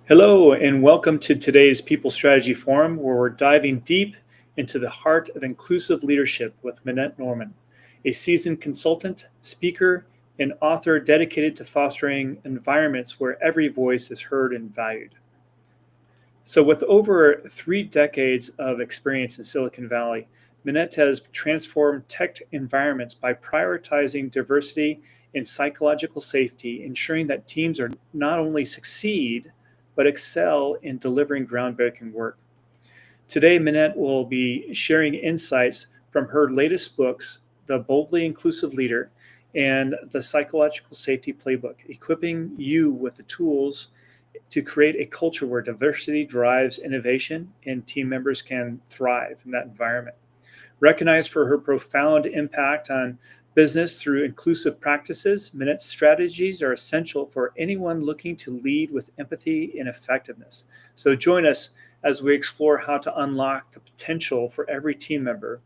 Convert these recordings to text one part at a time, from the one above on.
Hello, and welcome to today's People Strategy Forum, where we're diving deep into the heart of inclusive leadership with Minette Norman, a seasoned consultant, speaker, and author dedicated to fostering environments where every voice is heard and valued. So, with over 3 decades of experience in Silicon Valley, Minette has transformed tech environments by prioritizing diversity and psychological safety, ensuring that teams are not only succeed, but excel in delivering groundbreaking work. Today, Minette will be sharing insights from her latest books, The Boldly Inclusive Leader and The Psychological Safety Playbook, equipping you with the tools to create a culture where diversity drives innovation and team members can thrive in that environment. Recognized for her profound impact on business through inclusive practices, Minette's strategies are essential for anyone looking to lead with empathy and effectiveness. So join us as we explore how to unlock the potential for every team member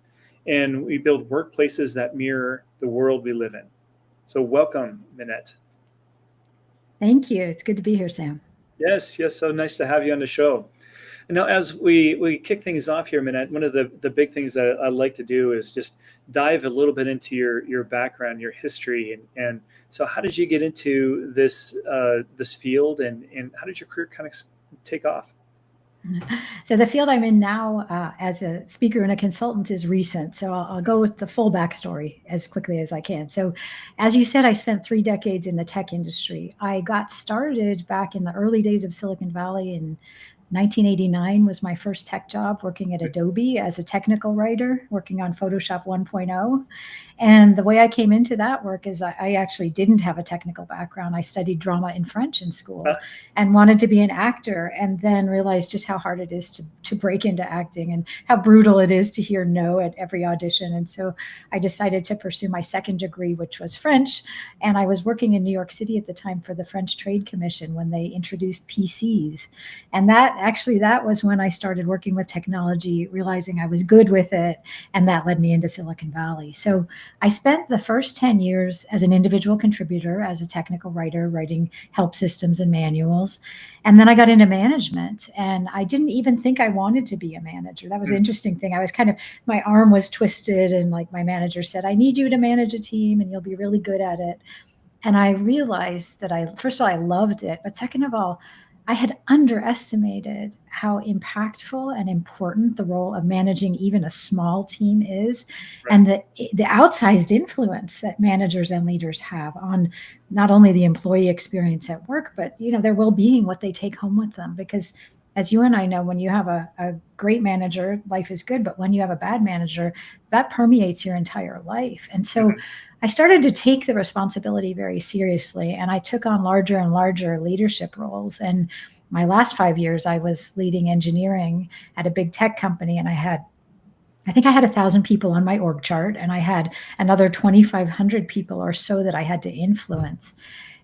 and we build workplaces that mirror the world we live in. So welcome, Minette. Thank you. It's good to be here, Sam. Yes, so nice to have you on the show. And now, as we kick things off here, Minette, one of the big things that I like to do is just dive a little bit into your background, your history, and so how did you get into this field, and how did your career kind of take off? So the field I'm in now as a speaker and a consultant is recent. So I'll go with the full backstory as quickly as I can. So as you said, I spent 3 decades in the tech industry. I got started back in the early days of Silicon Valley in 1989 was my first tech job working at Adobe as a technical writer, working on Photoshop 1.0. And the way I came into that work is I actually didn't have a technical background. I studied drama and French in school and wanted to be an actor, and then realized just how hard it is to break into acting and how brutal it is to hear no at every audition. And so I decided to pursue my second degree, which was French. And I was working in New York City at the time for the French Trade Commission when they introduced PCs. And that was when I started working with technology, realizing I was good with it. And that led me into Silicon Valley. So I spent the first 10 years as an individual contributor, as a technical writer, writing help systems and manuals. And then I got into management, and I didn't even think I wanted to be a manager. That was an interesting thing. I was my arm was twisted, and like my manager said, I need you to manage a team and you'll be really good at it. And I realized that first of all, I loved it. But second of all, I had underestimated how impactful and important the role of managing even a small team is, Right. and the outsized influence that managers and leaders have on not only the employee experience at work, but their well-being, what they take home with them. Because as you and I know, when you have a great manager, life is good. But when you have a bad manager, that permeates your entire life. And so Mhm. I started to take the responsibility very seriously, and I took on larger and larger leadership roles. And my last 5 years, I was leading engineering at a big tech company, and I think I had 1,000 people on my org chart, and I had another 2,500 people or so that I had to influence.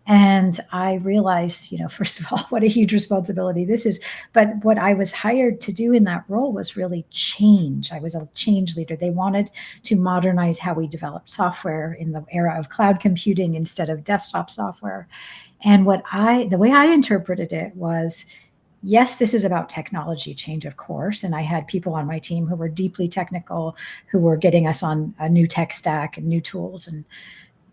And I realized, first of all, what a huge responsibility this is. But what I was hired to do in that role was really change. I was a change leader. They wanted to modernize how we developed software in the era of cloud computing instead of desktop software. And the way I interpreted it was, yes, this is about technology change, of course. And I had people on my team who were deeply technical, who were getting us on a new tech stack and new tools. And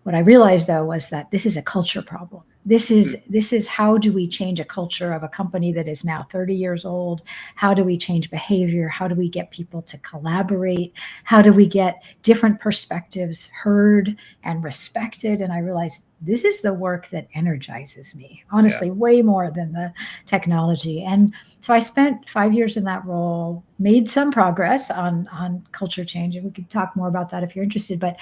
what I realized, though, was that this is a culture problem. This is how do we change a culture of a company that is now 30 years old? How do we change behavior? How do we get people to collaborate? How do we get different perspectives heard and respected? And I realized this is the work that energizes me, Yeah. honestly, way more than the technology. And so I spent 5 years in that role, made some progress on culture change, and we could talk more about that if you're interested. But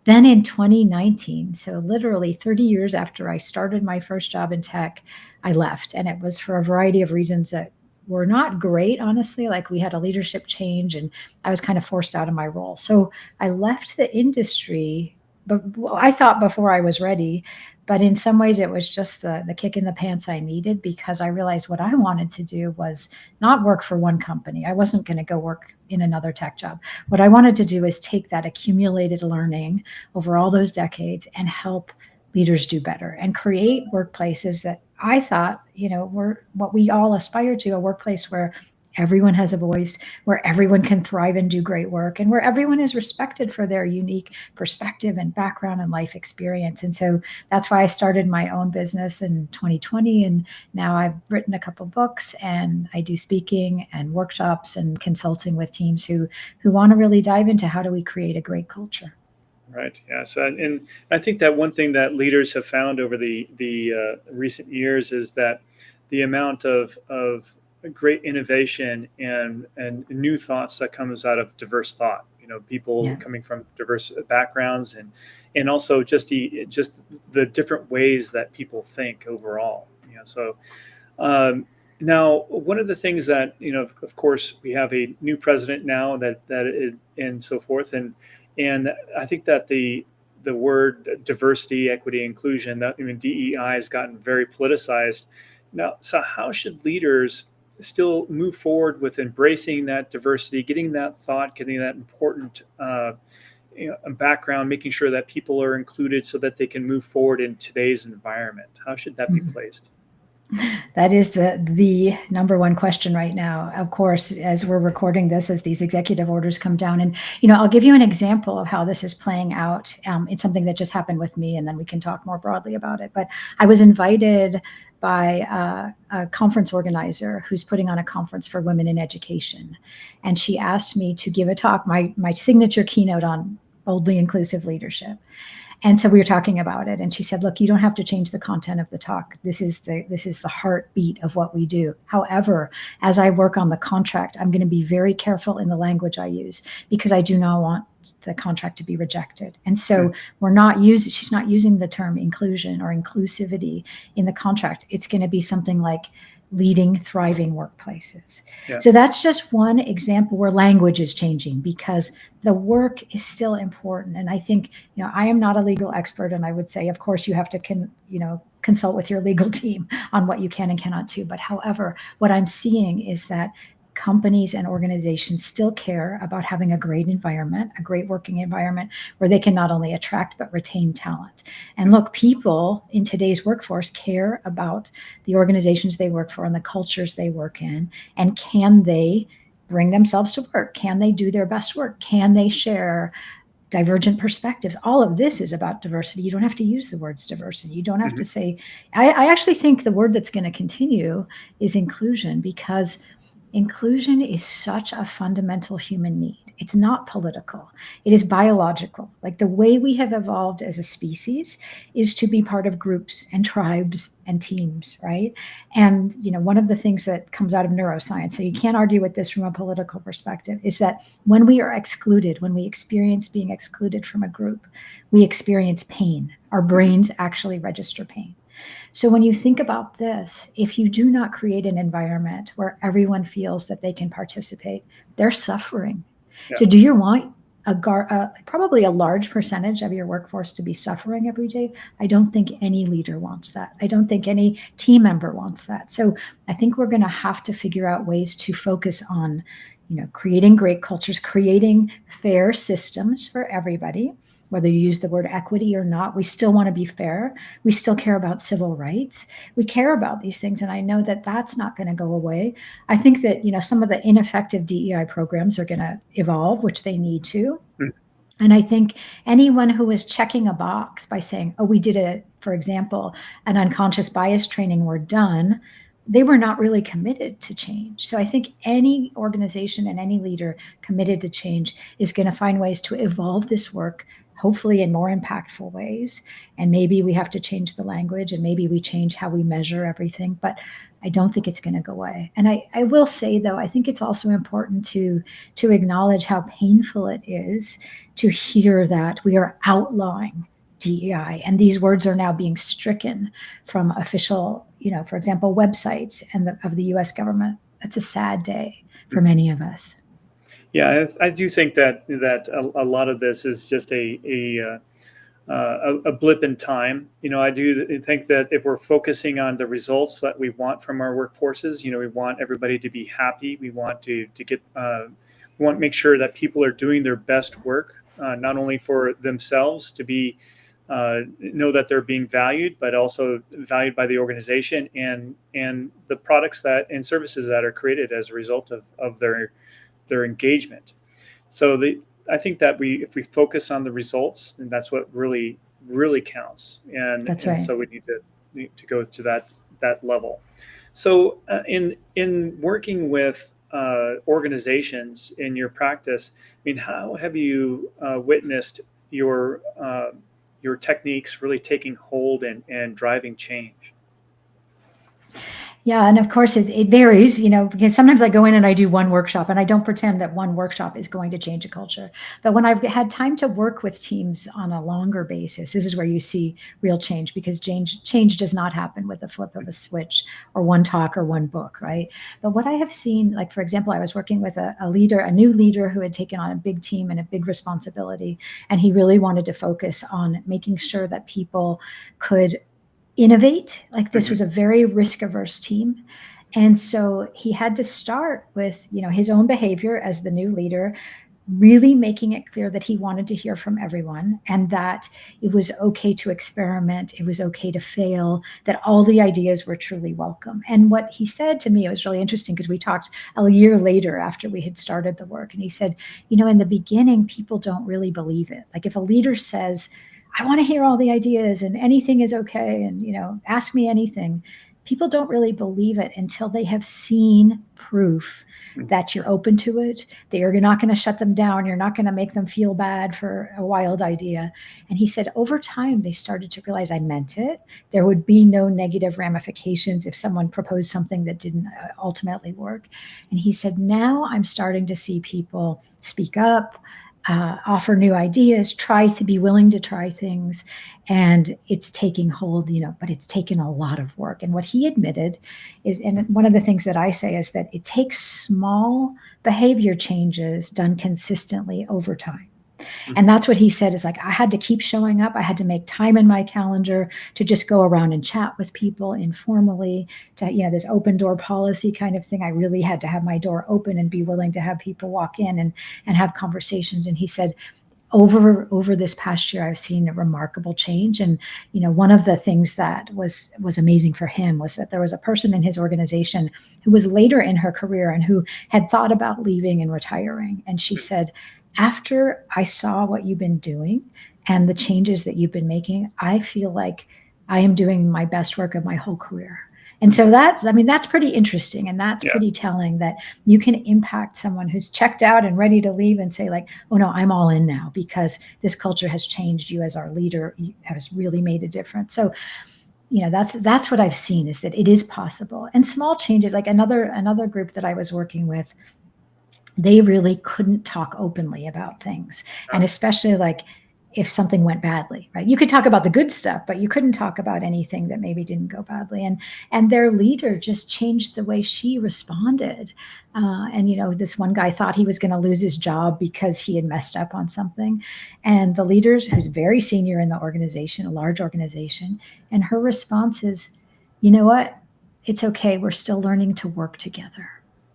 then in 2019, so literally 30 years after I started my first job in tech, I left. And it was for a variety of reasons that were not great, honestly. Like, we had a leadership change and I was kind of forced out of my role. So I left the industry, but I thought before I was ready. But in some ways, it was just the kick in the pants I needed, because I realized what I wanted to do was not work for one company. I wasn't going to go work in another tech job. What I wanted to do is take that accumulated learning over all those decades and help leaders do better and create workplaces that I thought, were what we all aspire to, a workplace where everyone has a voice, where everyone can thrive and do great work, and where everyone is respected for their unique perspective and background and life experience. And so that's why I started my own business in 2020. And now I've written a couple books, and I do speaking and workshops and consulting with teams who want to really dive into how do we create a great culture. Right. Yeah. So, and I think that one thing that leaders have found over the recent years is that the amount of great innovation and new thoughts that comes out of diverse thought. People Yeah. coming from diverse backgrounds and also just the different ways that people think overall. So um, now, one of the things that of course, we have a new president now and so forth, and I think that the word diversity, equity, inclusion, that DEI has gotten very politicized now. So, how should leaders still move forward with embracing that diversity, getting that thought, getting that important background, making sure that people are included so that they can move forward in today's environment? How should that be Mhm. placed? That is the number one question right now. Of course, as we're recording this, as these executive orders come down, and I'll give you an example of how this is playing out. It's something that just happened with me, and then we can talk more broadly about it. But I was invited by a conference organizer who's putting on a conference for women in education, and she asked me to give a talk, my signature keynote on boldly inclusive leadership. And so we were talking about it, and she said, look, you don't have to change the content of the talk. This is the heartbeat of what we do. However, as I work on the contract, I'm going to be very careful in the language I use, because I do not want the contract to be rejected. And so she's not using the term inclusion or inclusivity in the contract. It's going to be something like leading thriving workplaces. Yeah. So that's just one example where language is changing, because the work is still important. And I think, I am not a legal expert, and I would say, of course, you have to consult with your legal team on what you can and cannot do. But however, what I'm seeing is that companies and organizations still care about having a great environment, a great working environment, where they can not only attract but retain talent. And look, people in today's workforce care about the organizations they work for and the cultures they work in. And can they bring themselves to work? Can they do their best work? Can they share divergent perspectives? All of this is about diversity. You don't have to use the words diversity. You don't have to say, I actually think the word that's going to continue is inclusion, because inclusion is such a fundamental human need. It's not political. It is biological. Like, the way we have evolved as a species is to be part of groups and tribes and teams, right? And, one of the things that comes out of neuroscience, so you can't argue with this from a political perspective, is that when we are excluded, when we experience being excluded from a group, we experience pain. Our brains actually register pain. So when you think about this, if you do not create an environment where everyone feels that they can participate, they're suffering. Yeah. So do you want probably a large percentage of your workforce to be suffering every day? I don't think any leader wants that. I don't think any team member wants that. So I think we're going to have to figure out ways to focus on, creating great cultures, creating fair systems for everybody. Whether you use the word equity or not, we still want to be fair. We still care about civil rights. We care about these things. And I know that that's not going to go away. I think that, some of the ineffective DEI programs are going to evolve, which they need to. And I think anyone who is checking a box by saying, oh, we did for example, an unconscious bias training, we're done, they were not really committed to change. So I think any organization and any leader committed to change is going to find ways to evolve this work, hopefully in more impactful ways. And maybe we have to change the language, and maybe we change how we measure everything. But I don't think it's going to go away. And I will say, though, I think it's also important to acknowledge how painful it is to hear that we are outlawing DEI, and these words are now being stricken from official, for example, websites of the U.S. government. That's a sad day for many of us. Yeah, I do think that a lot of this is just a blip in time. I do think that if we're focusing on the results that we want from our workforces, we want everybody to be happy. We want to get, we want to make sure that people are doing their best work, not only for themselves to be know that they're being valued, but also valued by the organization and the products that and services that are created as a result of their engagement. So I think that if we focus on the results, and that's what really counts, That's and right. so we need to go to that level. So in working with organizations in your practice, I mean, how have you witnessed your techniques really taking hold and driving change? Yeah, and of course it varies, because sometimes I go in and I do one workshop, and I don't pretend that one workshop is going to change a culture. But when I've had time to work with teams on a longer basis, this is where you see real change, because change does not happen with the flip of a switch or one talk or one book, right? But what I have seen, like for example, I was working with a leader, a new leader who had taken on a big team and a big responsibility, and he really wanted to focus on making sure that people could innovate. Like this Mm-hmm. was a very risk averse team. And so he had to start with, his own behavior as the new leader, really making it clear that he wanted to hear from everyone and that it was okay to experiment, it was okay to fail, that all the ideas were truly welcome. And what he said to me, it was really interesting because we talked a year later after we had started the work, and he said, in the beginning, people don't really believe it. Like if a leader says, I want to hear all the ideas and anything is okay, and ask me anything, people don't really believe it until they have seen proof that you're open to it, that you're not going to shut them down, you're not going to make them feel bad for a wild idea. And he said over time they started to realize I meant it. There would be no negative ramifications if someone proposed something that didn't ultimately work. And he said now I'm starting to see people speak up, offer new ideas, try to be willing to try things, and it's taking hold, but it's taken a lot of work. And what he admitted is, and one of the things that I say is that it takes small behavior changes done consistently over time. And Mm-hmm. that's what he said is like, I had to keep showing up. I had to make time in my calendar to just go around and chat with people informally, to, this open door policy kind of thing. I really had to have my door open and be willing to have people walk in and have conversations. And he said, over this past year, I've seen a remarkable change. And one of the things that was amazing for him was that there was a person in his organization who was later in her career and who had thought about leaving and retiring. And she said, after I saw what you've been doing and the changes that you've been making, I feel like I am doing my best work of my whole career. And so that's pretty interesting. And that's Yeah. pretty telling that you can impact someone who's checked out and ready to leave and say like, oh no, I'm all in now because this culture has changed. You as our leader has really made a difference. So, that's what I've seen, is that it is possible. And small changes, like another group that I was working with, they really couldn't talk openly about things. And especially like if something went badly, right? You could talk about the good stuff, but you couldn't talk about anything that maybe didn't go badly. And their leader just changed the way she responded. And this one guy thought he was going to lose his job because he had messed up on something. And the leader, who's very senior in the organization, a large organization, and her response is, you know what? It's okay. We're still learning to work together.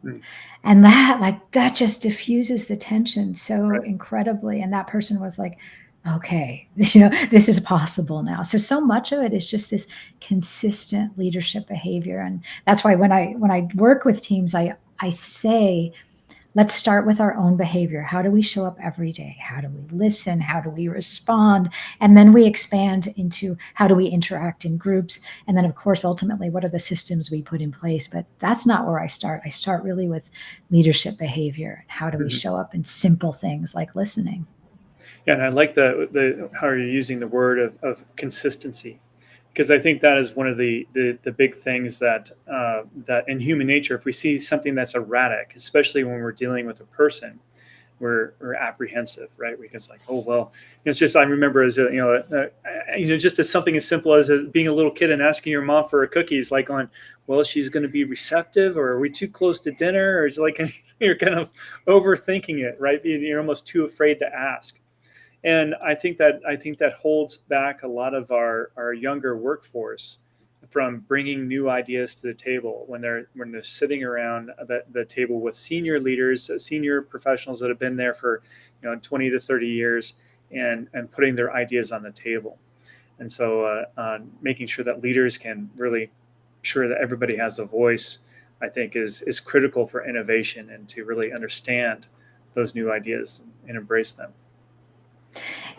Mm. And that just diffuses the tension so Right. incredibly. And that person was like, okay, this is possible now. So much of it is just this consistent leadership behavior. And that's why when I work with teams, I say, let's start with our own behavior. How do we show up every day? How do we listen? How do we respond? And then we expand into how do we interact in groups? And then, of course, ultimately, what are the systems we put in place? But that's not where I start. I start really with leadership behavior. How do we Mm-hmm. show up in simple things like listening? Yeah, and I like the how you're using the word of consistency, because I think that is one of the big things that in human nature, if we see something that's erratic, especially when we're dealing with a person, we're apprehensive, right? Because like, oh well, it's just I remember as just as something as simple as being a little kid and asking your mom for a cookies, like on, well, she's going to be receptive, or are we too close to dinner, or it's like you're kind of overthinking it, right? You're almost too afraid to ask. And I think that holds back a lot of our younger workforce from bringing new ideas to the table when they're sitting around the table with senior leaders, senior professionals that have been there for 20 to 30 years, and putting their ideas on the table. And so making sure that leaders can really sure that everybody has a voice, I think is critical for innovation and to really understand those new ideas and embrace them.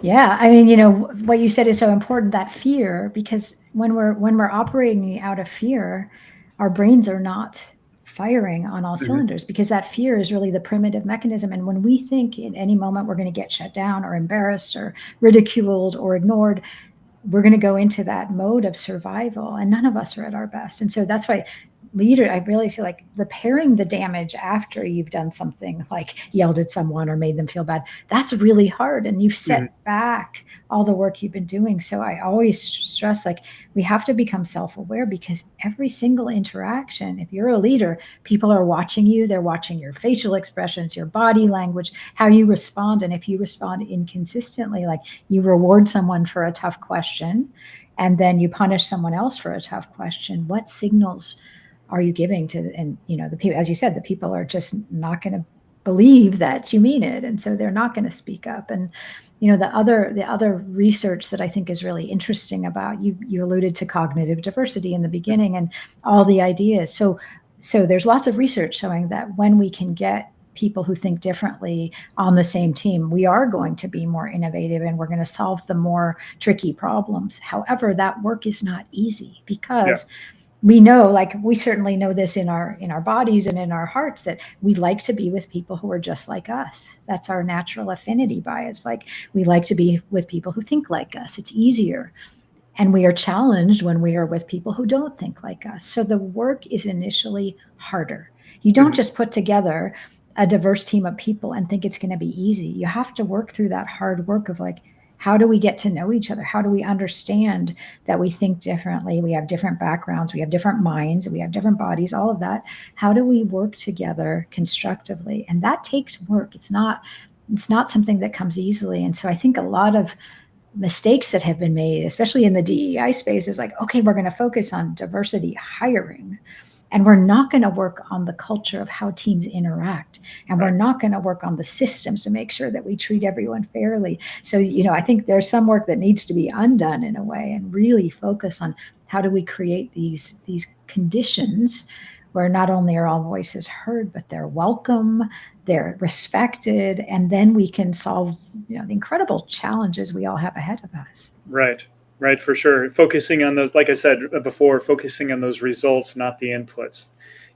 Yeah, I mean, what you said is so important, that fear, because when we're operating out of fear, our brains are not firing on all Mhm. cylinders because that fear is really the primitive mechanism. And when we think in any moment we're going to get shut down or embarrassed or ridiculed or ignored, we're going to go into that mode of survival, and none of us are at our best. And so that's why I really feel like repairing the damage after you've done something like yelled at someone or made them feel bad, that's really hard, and you've Mhm. set back all the work you've been doing. So I always stress, like, we have to become self-aware, because every single interaction, if you're a leader, people are watching you. They're watching your facial expressions, your body language, how you respond. And if you respond inconsistently, like you reward someone for a tough question and then you punish someone else for a tough question, what signals are you giving to? And the people, as you said, the people are just not going to believe that you mean it, and so they're not going to speak up. And the other research that I think is really interesting about, you alluded to cognitive diversity in the beginning and all the ideas. So there's lots of research showing that when we can get people who think differently on the same team, we are going to be more innovative and we're going to solve the more tricky problems. However, that work is not easy, Yeah. because we know, like, we certainly know this in our bodies and in our hearts, that we like to be with people who are just like us. That's our natural affinity bias. Like, we like to be with people who think like us. It's easier. And we are challenged when we are with people who don't think like us. So the work is initially harder. You don't Mhm. just put together a diverse team of people and think it's going to be easy. You have to work through that hard work of, like, how do we get to know each other? How do we understand that we think differently? We have different backgrounds, we have different minds, we have different bodies, all of that. How do we work together constructively? And that takes work. It's not something that comes easily. And so I think a lot of mistakes that have been made, especially in the DEI space, is like, okay, we're going to focus on diversity hiring, and we're not going to work on the culture of how teams interact, and we're Right. not going to work on the systems to make sure that we treat everyone fairly. So, I think there's some work that needs to be undone in a way, and really focus on how do we create these conditions where not only are all voices heard, but they're welcome, they're respected, and then we can solve the incredible challenges we all have ahead of us. Right. Right. For sure. Focusing on those, like I said before, focusing on those results, not the inputs,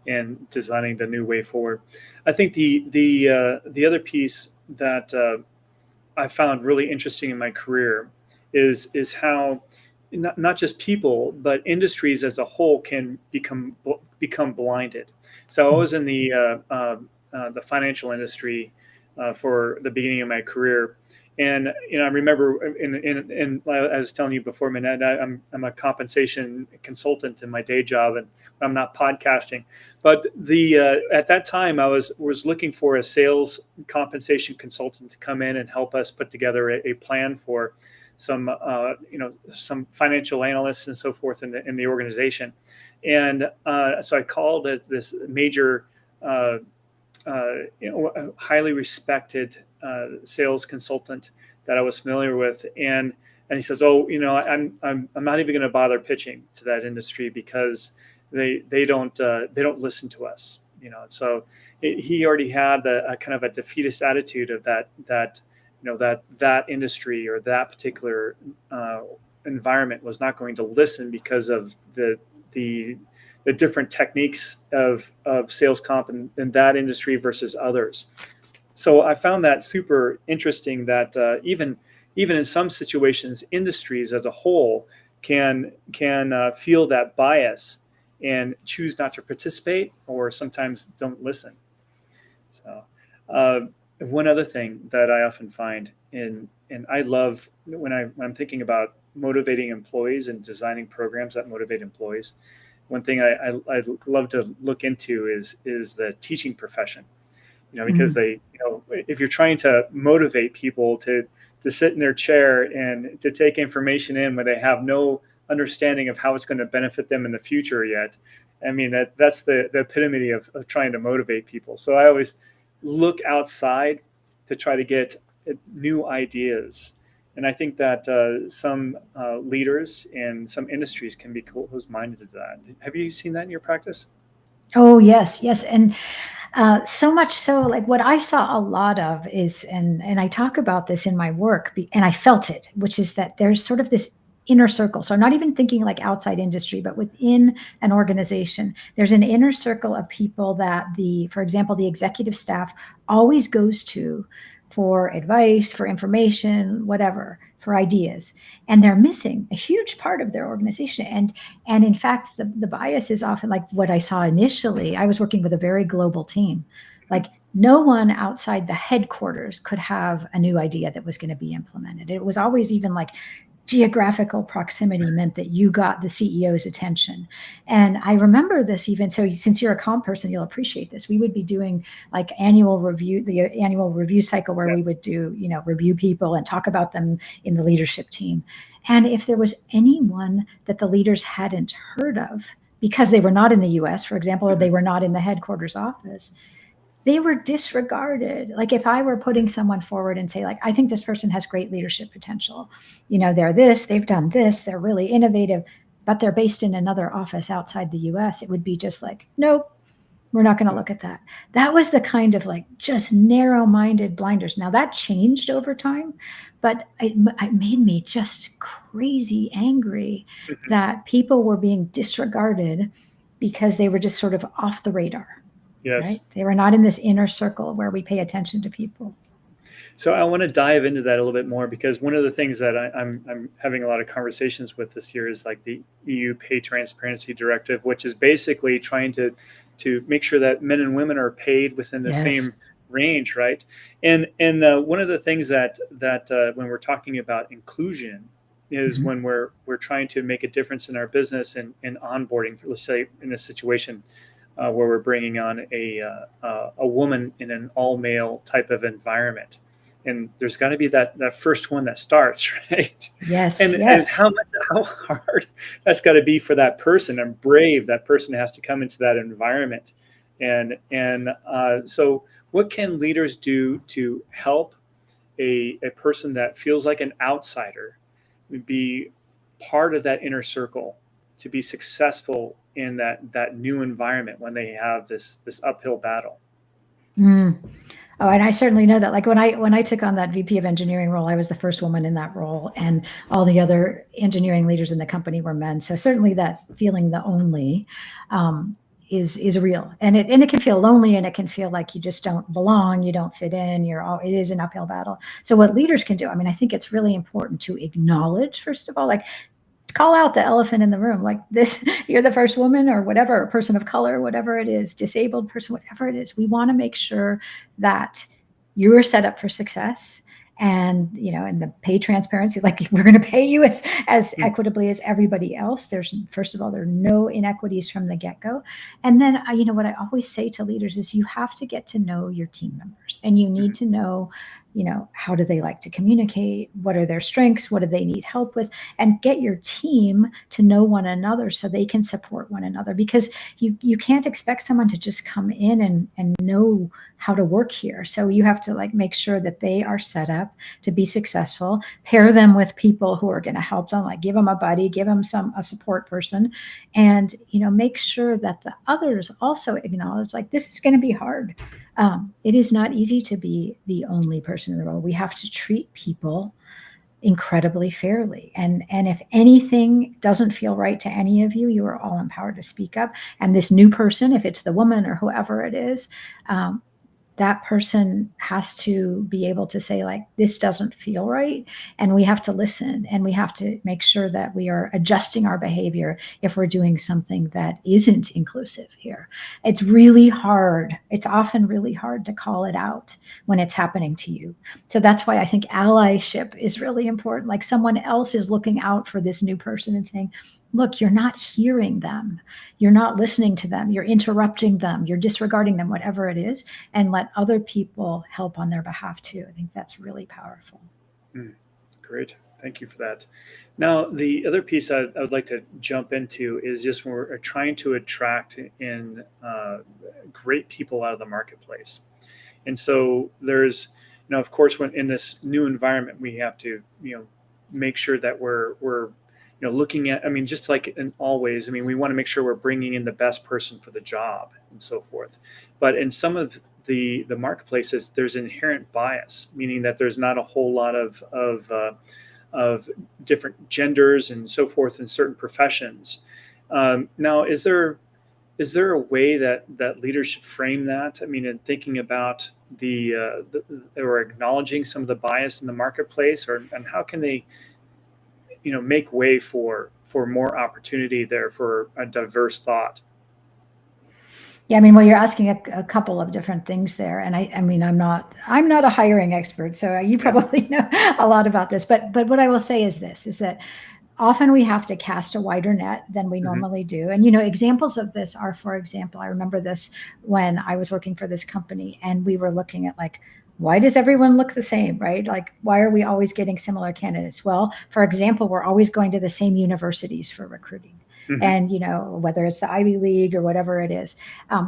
and designing the new way forward. I think the other piece that I found really interesting in my career is how not just people but industries as a whole can become blinded. So I was in the financial industry for the beginning of my career, and I remember in I was telling you before, Minette, I'm a compensation consultant in my day job, and I'm not podcasting. But the at that time, I was looking for a sales compensation consultant to come in and help us put together a plan for some some financial analysts and so forth in the organization. And so I called this major, highly respected sales consultant that I was familiar with, and he says, "Oh, I'm not even going to bother pitching to that industry because they don't listen to us." So he already had a kind of a defeatist attitude of that industry or that particular environment was not going to listen because of the the different techniques of sales comp in that industry versus others. So I found that super interesting that even in some situations, industries as a whole can feel that bias and choose not to participate or sometimes don't listen. So uh, one other thing that I often find and I love when I'm thinking about motivating employees and designing programs that motivate employees, one thing I love to look into is the teaching profession. Because Mm. if you're trying to motivate people to sit in their chair and to take information in when they have no understanding of how it's going to benefit them in the future yet, I mean that's the epitome of trying to motivate people. So I always look outside to try to get new ideas And I think that some leaders in some industries can be closed-minded to that. Have you seen that in your practice? Oh, yes, yes. And so much so, like what I saw a lot of is, and I talk about this in my work, and I felt it, which is that there's sort of this inner circle. So I'm not even thinking like outside industry, but within an organization, there's an inner circle of people that for example, the executive staff always goes to for advice, for information, whatever, for ideas, and they're missing a huge part of their organization. And in fact, the bias is often like what I saw initially. I was working with a very global team. Like no one outside the headquarters could have a new idea that was going to be implemented. It was always even like geographical proximity meant that you got the CEO's attention. And I remember this even, so since you're a comp person, you'll appreciate this. We would be doing like the annual review cycle where Yeah. we would do, review people and talk about them in the leadership team. And if there was anyone that the leaders hadn't heard of, because they were not in the US, for example, or they were not in the headquarters office, they were disregarded. Like if I were putting someone forward and say, like, I think this person has great leadership potential, they're this, they've done this, they're really innovative, but they're based in another office outside the US, it would be just like, nope, we're not going to look at that. That was the kind of like just narrow-minded blinders. Now that changed over time, but it made me just crazy angry Mhm. that people were being disregarded because they were just sort of off the radar. Right? Yes. They were not in this inner circle where we pay attention to people. So I want to dive into that a little bit more, because one of the things that I'm having a lot of conversations with this year is like the EU Pay Transparency Directive, which is basically trying to make sure that men and women are paid within the same Yes. range, right? And one of the things that when we're talking about inclusion is Mhm. when we're trying to make a difference in our business and onboarding. Let's say in a situation where we're bringing on a woman in an all male type of environment, and there's got to be that first one that starts, right? Yes, And yes. how hard that's got to be for that person, and brave that person has to come into that environment. And so what can leaders do to help a person that feels like an outsider be part of that inner circle, to be successful in that new environment when they have this uphill battle? Mm. Oh, and I certainly know that. Like when I took on that VP of engineering role, I was the first woman in that role, and all the other engineering leaders in the company were men. So certainly that feeling the only um, is real, and it can feel lonely, and it can feel like you just don't belong, you don't fit in. It is an uphill battle. So what leaders can do, I mean, I think it's really important to acknowledge, first of all, like call out the elephant in the room, like this, you're the first woman or whatever, person of color, whatever it is, disabled person, whatever it is. We want to make sure that you are set up for success. And and the pay transparency, like we're going to pay you as Mm. equitably as everybody else. There's, first of all, there are no inequities from the get-go. And then what I always say to leaders is you have to get to know your team members, and you need to know how do they like to communicate, what are their strengths, what do they need help with, and get your team to know one another so they can support one another. Because you can't expect someone to just come in and know how to work here. So you have to like make sure that they are set up to be successful, pair them with people who are going to help them, like give them a buddy, give them a support person, and make sure that the others also acknowledge like this is going to be hard. It is not easy to be the only person in the role. We have to treat people incredibly fairly. And if anything doesn't feel right to any of you, you are all empowered to speak up. And this new person, if it's the woman or whoever it is, um, that person has to be able to say like this doesn't feel right, and we have to listen, and we have to make sure that we are adjusting our behavior if we're doing something that isn't inclusive here. It's really hard, it's often really hard to call it out when it's happening to you. So that's why I think allyship is really important. Like someone else is looking out for this new person and saying, look, you're not hearing them, you're not listening to them, you're interrupting them, you're disregarding them, whatever it is, and let other people help on their behalf too. I think that's really powerful. Mm. Great. Thank you for that. Now, the other piece I would like to jump into is just when we're trying to attract in great people out of the marketplace. And so there's of course, when in this new environment, we have to, make sure that we're looking at, I mean, just like in always, I mean, we want to make sure we're bringing in the best person for the job and so forth. But in some of the marketplaces, there's inherent bias, meaning that there's not a whole lot of different genders and so forth in certain professions. Now, is there a way that leaders should frame that? I mean, in thinking about or acknowledging some of the bias in the marketplace, and how can they, make way for more opportunity there for a diverse thought? Yeah, I mean, well, you're asking a couple of different things there, and I mean, I'm not a hiring expert, so you Yeah. probably know a lot about this. But what I will say is this: is that often we have to cast a wider net than we Hmm. normally do. And examples of this are, for example, I remember this when I was working for this company, and we were looking at like, why does everyone look the same, right? Like, why are we always getting similar candidates? Well, for example, we're always going to the same universities for recruiting. Hmm. And whether it's the Ivy League or whatever it is.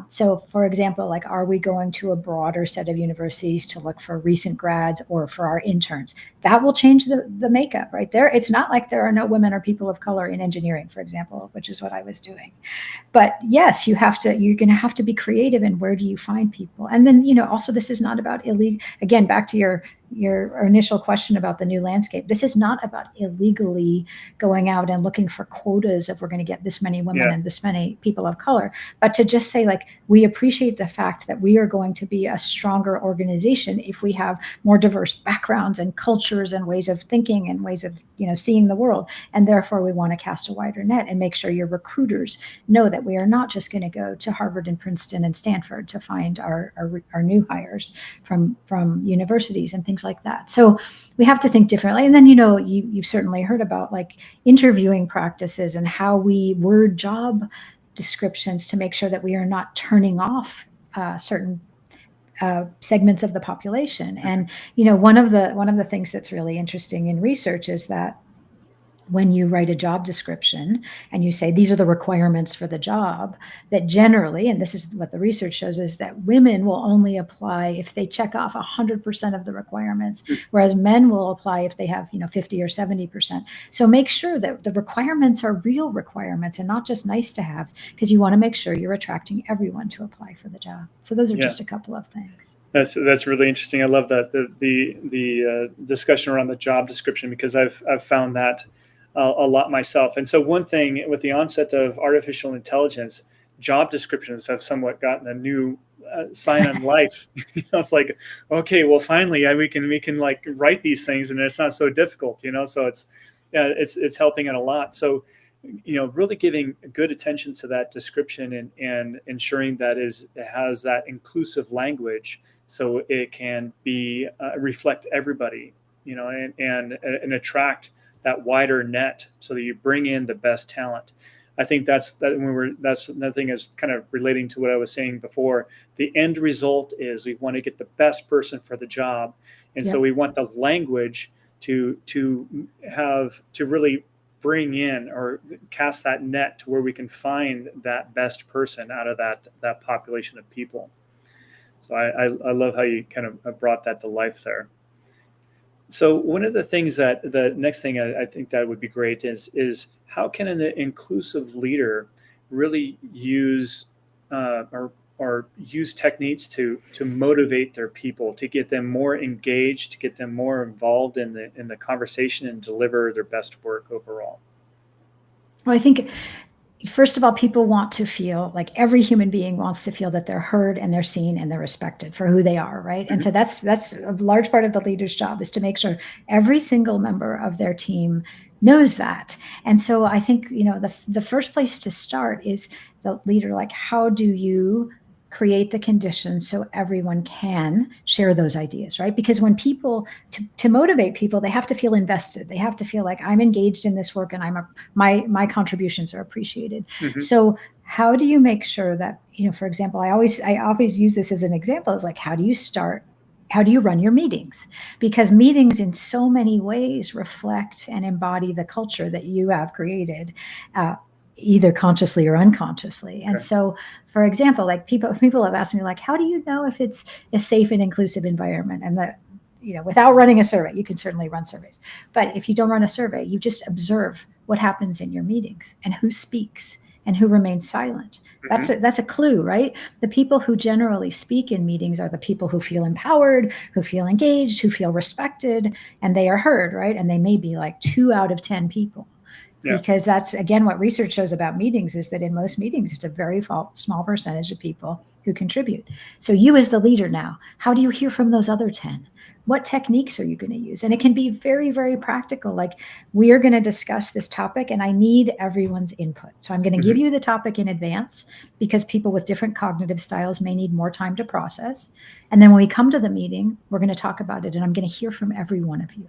So, for example, like, are we going to a broader set of universities to look for recent grads or for our interns? That will change the makeup right there. It's not like there are no women or people of color in engineering, for example, which is what I was doing. But yes, you're going to have to be creative in where do you find people. And then also, this is not about illegal, again, back to your initial question about the new landscape. This is not about illegally going out and looking for quotas of we're going to get this many women Yeah. and this many people of color, but to just say, like, we appreciate the fact that we are going to be a stronger organization if we have more diverse backgrounds and cultures and ways of thinking and ways of seeing the world. And therefore we want to cast a wider net and make sure your recruiters know that we are not just going to go to Harvard and Princeton and Stanford to find our new hires from universities and things like that. So we have to think differently. And then you've certainly heard about like interviewing practices and how we word job descriptions to make sure that we are not turning off certain segments of the population. And one of the things that's really interesting in research is that when you write a job description and you say these are the requirements for the job, that generally, and this is what the research shows, is that women will only apply if they check off 100% of the requirements, whereas men will apply if they have 50 or 70%. So make sure that the requirements are real requirements and not just nice to haves, because you want to make sure you're attracting everyone to apply for the job. So those are Yeah. just a couple of things. That's really interesting. I love that the discussion around the job description, because I've found that a lot myself. And so one thing with the onset of artificial intelligence, job descriptions have somewhat gotten a new sign on life. It's like, okay, well, finally we can like write these things, and it's not so difficult. So it's helping it a lot. So really giving good attention to that description and ensuring that it has that inclusive language, so it can be reflect everybody, and attract that wider net, so that you bring in the best talent. I think that's another thing, is kind of relating to what I was saying before. The end result is we want to get the best person for the job, and so Yep. we want the language to really bring in or cast that net to where we can find that best person out of that population of people. So I love how you kind of brought that to life there. So one of the things the next thing I think that would be great is how can an inclusive leader really use or use techniques to motivate their people, to get them more engaged, to get them more involved in the conversation and deliver their best work overall. Well, I think, first of all, people want to feel like, every human being wants to feel that they're heard and they're seen and they're respected for who they are, right? And so Mhm. that's a large part of the leader's job, is to make sure every single member of their team knows that. And so I think the first place to start is the leader. Like, how do you create the conditions so everyone can share those ideas, right? Because when people, to motivate people, they have to feel invested. They have to feel like, I'm engaged in this work and my contributions are appreciated. Mhm. So how do you make sure that, for example, I always use this as an example, is like, how do you run your meetings? Because meetings in so many ways reflect and embody the culture that you have created, either consciously or unconsciously. And Okay. so, for example, like, people have asked me, like, how do you know if it's a safe and inclusive environment? And without running a survey. You can certainly run surveys, but if you don't run a survey, you just observe what happens in your meetings and who speaks and who remains silent. That's a clue, right? The people who generally speak in meetings are the people who feel empowered, who feel engaged, who feel respected, and they are heard, right? And they may be like 2 out of 10 people. Yeah. Because that's, again, what research shows about meetings is that in most meetings, it's a very small percentage of people who contribute. So you as the leader now, how do you hear from those other 10? What techniques are you going to use? And it can be very, very practical. Like, we are going to discuss this topic and I need everyone's input. So I'm going to give you the topic in advance because people with different cognitive styles may need more time to process. And then when we come to the meeting, we're going to talk about it and I'm going to hear from every one of you.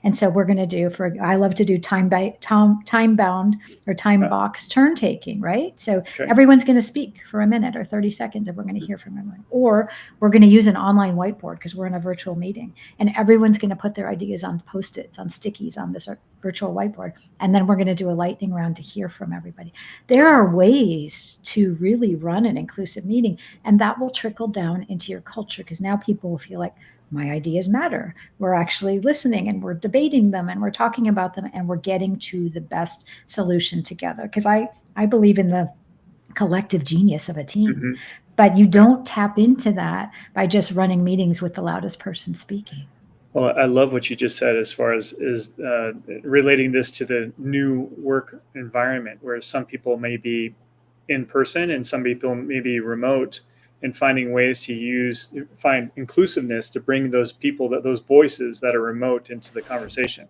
And so we're going to do, I love to do time bound or time box turn taking, right? So everyone's going to speak for a minute or 30 seconds and we're going to hear from everyone. Or we're going to use an online whiteboard because we're in a virtual meeting and everyone's going to put their ideas on Post-its, on stickies on this virtual whiteboard. And then we're going to do a lightning round to hear from everybody. There are ways to really run an inclusive meeting, and that will trickle down into your culture because now people will feel like, my ideas matter. We're actually listening and we're debating them and we're talking about them and we're getting to the best solution together. Because I believe in the collective genius of a team, but you don't tap into that by just running meetings with the loudest person speaking. Well, I love what you just said as far as relating this to the new work environment, where some people may be in person and some people may be remote, and finding ways to find inclusiveness to bring those people, those voices that are remote into the conversation.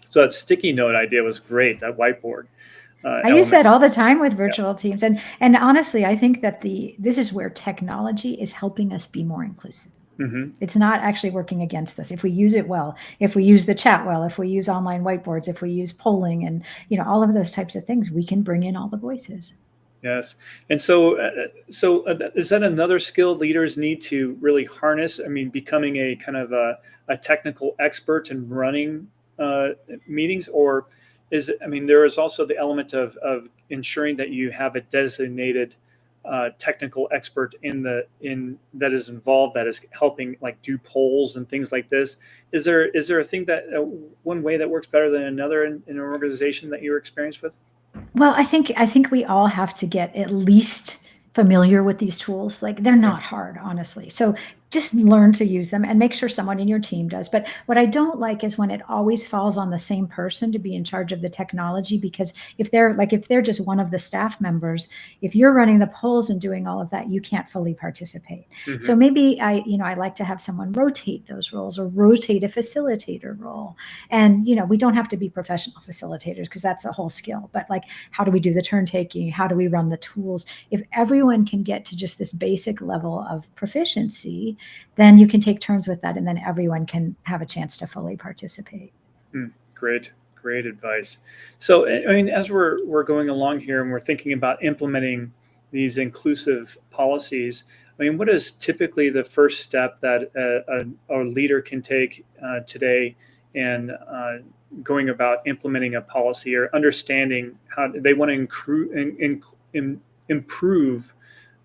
So that sticky note idea was great, that whiteboard. I use that all the time with virtual teams. And honestly, I think that this is where technology is helping us be more inclusive. It's not actually working against us if we use it well, if we use the chat well, if we use online whiteboards, if we use polling and all of those types of things, we can bring in all the voices. Yes. And so is that another skill leaders need to really harness? I mean, becoming a kind of a technical expert in running meetings, or there is also the element of ensuring that you have a designated technical expert that is involved, that is helping like do polls and things like this. Is there a thing that one way that works better than another in an organization that you're experienced with? Well, I think we all have to get at least familiar with these tools. Like, they're not hard, honestly. So just learn to use them and make sure someone in your team does. But what I don't like is when it always falls on the same person to be in charge of the technology, because if they're just one of the staff members, if you're running the polls and doing all of that, you can't fully participate. So maybe I like to have someone rotate those roles or rotate a facilitator role. And, we don't have to be professional facilitators because that's a whole skill. But like, how do we do the turn taking? How do we run the tools? If everyone can get to just this basic level of proficiency, then you can take turns with that and then everyone can have a chance to fully participate. Great advice. So, as we're going along here and we're thinking about implementing these inclusive policies, what is typically the first step that a leader can take today in going about implementing a policy or understanding how they want to improve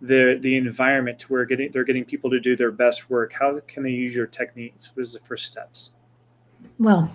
the environment to where they're getting people to do their best work? How can they use your techniques? What is the first steps? Well,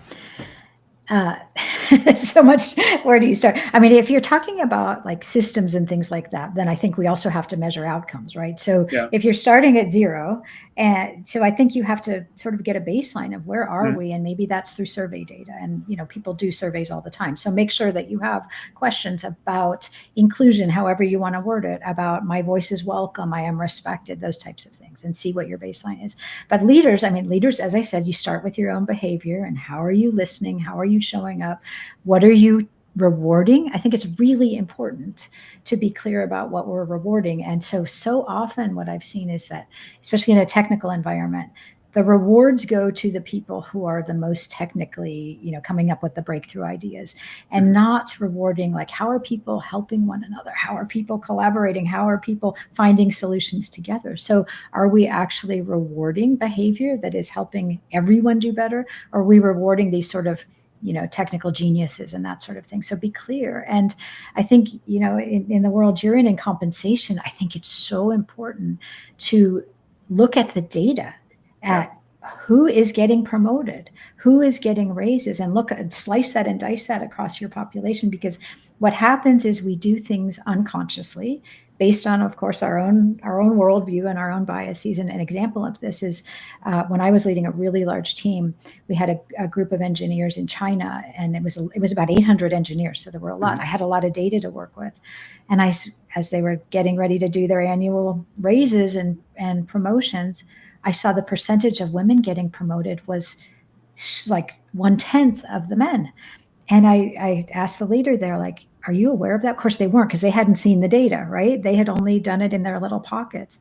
there's so much. Where do you start? If you're talking about like systems and things like that, then I think we also have to measure outcomes, right? So if you're starting at zero, and so I think you have to sort of get a baseline of where are we, and maybe that's through survey data. And people do surveys all the time, so make sure that you have questions about inclusion, however you want to word it, about my voice is welcome, I am respected, those types of things, and see what your baseline is. But leaders, as I said, you start with your own behavior and how are you listening, how are you showing up, what are you rewarding? I think it's really important to be clear about what we're rewarding. And so often what I've seen is that, especially in a technical environment, the rewards go to the people who are the most technically, coming up with the breakthrough ideas, and not rewarding, like, how are people helping one another? How are people collaborating? How are people finding solutions together? So are we actually rewarding behavior that is helping everyone do better? Or are we rewarding these sort of technical geniuses and that sort of thing? So be clear. And I think, in the world you're in compensation, I think it's so important to look at the data at who is getting promoted, who is getting raises, and look at, slice that and dice that across your population. Because what happens is we do things unconsciously based on, of course, our own worldview and our own biases. And an example of this is when I was leading a really large team, we had a group of engineers in China, and it was about 800 engineers, so there were a lot. I had a lot of data to work with, and as they were getting ready to do their annual raises and promotions, I saw the percentage of women getting promoted was like 1/10 of the men. And I asked the leader there, like, are you aware of that? Of course they weren't, because they hadn't seen the data, right? They had only done it in their little pockets.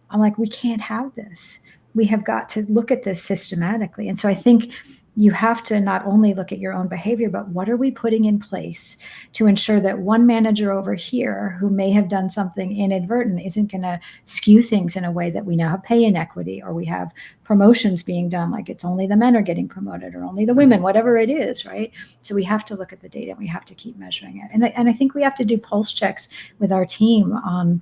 I'm like, we can't have this. We have got to look at this systematically. And so I think you have to not only look at your own behavior, but what are we putting in place to ensure that one manager over here who may have done something inadvertent isn't going to skew things in a way that we now have pay inequity, or we have promotions being done like it's only the men are getting promoted or only the women, whatever it is, right? So we have to look at the data and we have to keep measuring it. And I think we have to do pulse checks with our team on,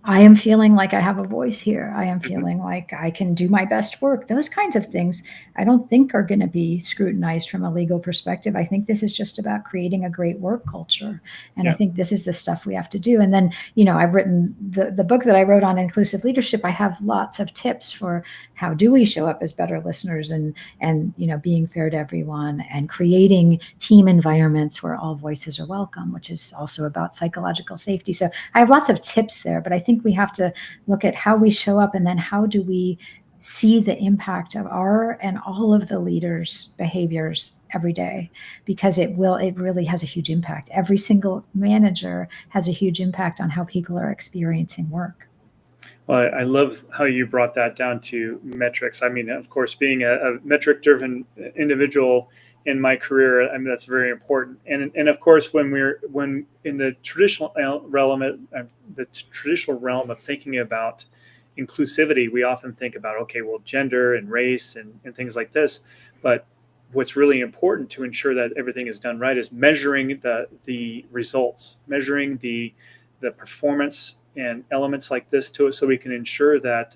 I am feeling like I have a voice here. I am feeling like I can do my best work. Those kinds of things I don't think are going to be scrutinized from a legal perspective. I think this is just about creating a great work culture. And I think this is the stuff we have to do. And then, I've written the book that I wrote on inclusive leadership. I have lots of tips for how do we show up as better listeners and being fair to everyone and creating team environments where all voices are welcome, which is also about psychological safety. So I have lots of tips there, but I think we have to look at how we show up, and then how do we see the impact of our and all of the leaders' behaviors every day, because it really has a huge impact. Every single manager has a huge impact on how people are experiencing work. Well, I love how you brought that down to metrics. I mean, of course, being a metric-driven individual in my career, I mean, that's very important. And of course, when in the traditional realm, of thinking about inclusivity, we often think about, okay, well, gender and race and things like this. But what's really important to ensure that everything is done right is measuring the results, measuring the performance and elements like this to it, so we can ensure that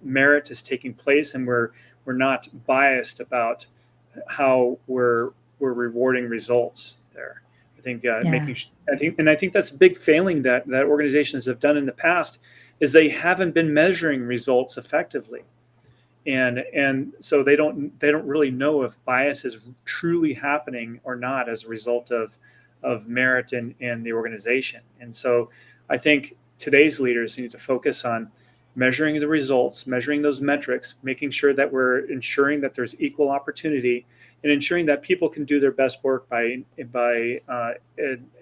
merit is taking place, and we're not biased about how we're rewarding results there. I think I think that's a big failing that organizations have done in the past, is they haven't been measuring results effectively, and so they don't really know if bias is truly happening or not as a result of merit in the organization. And so I think today's leaders need to focus on measuring the results, measuring those metrics, making sure that we're ensuring that there's equal opportunity, and ensuring that people can do their best work by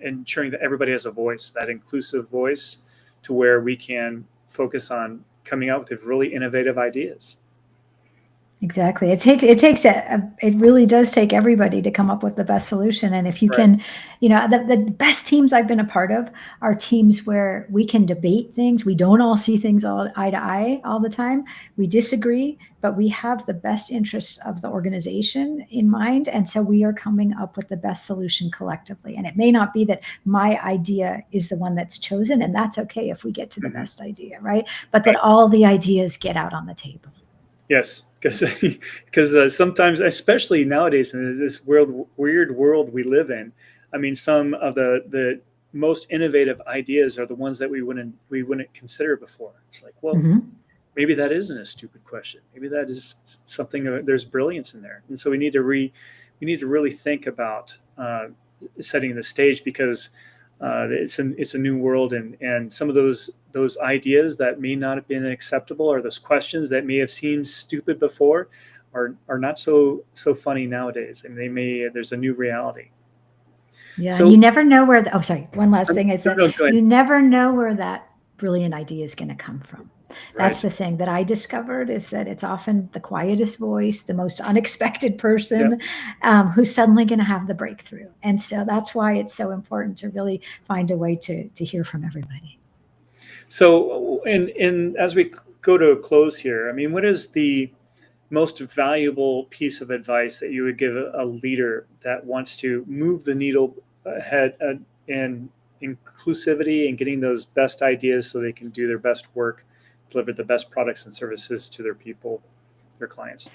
ensuring that everybody has a voice, that inclusive voice, to where we can focus on coming out with really innovative ideas. Exactly. It really does take everybody to come up with the best solution. And if you can, the best teams I've been a part of are teams where we can debate things. We don't all see things all eye to eye all the time. We disagree, but we have the best interests of the organization in mind. And so we are coming up with the best solution collectively. And it may not be that my idea is the one that's chosen, and that's okay if we get to the best idea, right? But that all the ideas get out on the table. Yes, because sometimes, especially nowadays in this weird world we live in, I mean, some of the most innovative ideas are the ones that we wouldn't consider before. It's like, well, maybe that isn't a stupid question. Maybe that is something. There's brilliance in there, and so we need to really think about setting the stage, because it's a new world, and some of those ideas that may not have been acceptable, or those questions that may have seemed stupid before, are not so funny nowadays, and there's a new reality. Yeah, So and you never know where one last thing is that go ahead. you never know where that brilliant idea is going to come from. That's Right. the thing that I discovered, is that it's often the quietest voice, the most unexpected person, who's suddenly going to have the breakthrough. And so that's why it's so important to really find a way to hear from everybody. So, and as we go to a close here, I mean, what is the most valuable piece of advice that you would give a leader that wants to move the needle ahead in inclusivity and getting those best ideas so they can do their best work deliver the best products and services to their people, their clients?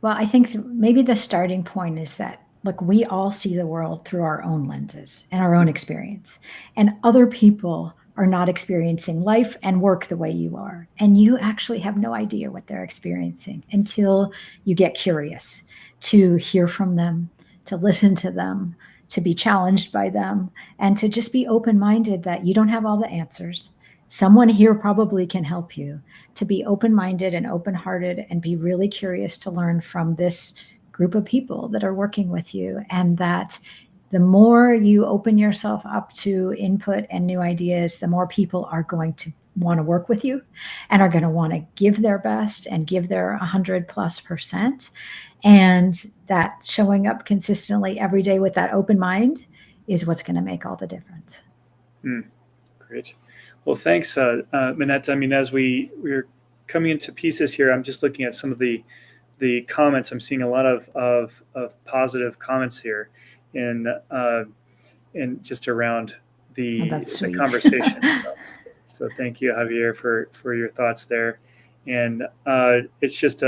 Well, I think maybe the starting point is that, look, we all see the world through our own lenses and our own experience. And other people are not experiencing life and work the way you are. And you actually have no idea what they're experiencing until you get curious to hear from them, to listen to them, to be challenged by them, and to just be open minded that you don't have all the answers. Someone here probably can help you, to be open-minded and open-hearted and be really curious to learn from this group of people that are working with you. And that the more you open yourself up to input and new ideas, the more people are going to want to work with you and are going to want to give their best and give their 100+%. And that showing up consistently every day with that open mind is what's going to make all the difference. Great. Well, thanks, Minette. I mean, as we're coming into pieces here, I'm just looking at some of the comments. I'm seeing a lot of positive comments here, and just around the conversation. So thank you, Javier, for your thoughts there. And it's just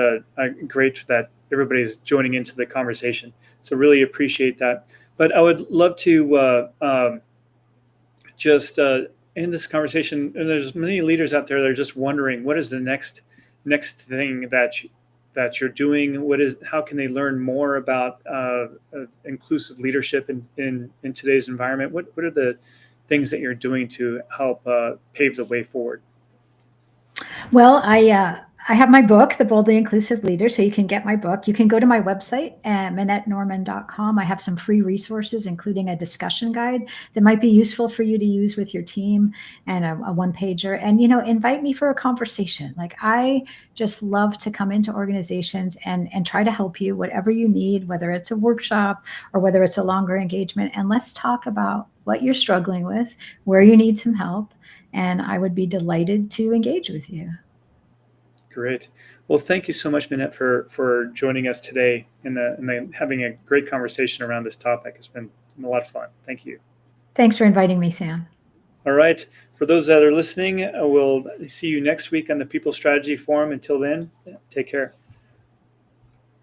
great that everybody's joining into the conversation. So really appreciate that. But I would love to just in this conversation, and there's many leaders out there that are just wondering, what is the next thing that you're doing? How can they learn more about inclusive leadership in today's environment? What are the things that you're doing to help pave the way forward? Well, I have my book, The Boldly Inclusive Leader, so you can get my book. You can go to my website at MinetteNorman.com. I have some free resources, including a discussion guide that might be useful for you to use with your team, and a one-pager. And, invite me for a conversation. Like, I just love to come into organizations and try to help you, whatever you need, whether it's a workshop or whether it's a longer engagement. And let's talk about what you're struggling with, where you need some help, and I would be delighted to engage with you. Great. Well, thank you so much, Minette, for joining us today and having a great conversation around this topic. It's been a lot of fun. Thank you. Thanks for inviting me, Sam. All right. For those that are listening, we'll see you next week on the People Strategy Forum. Until then, take care.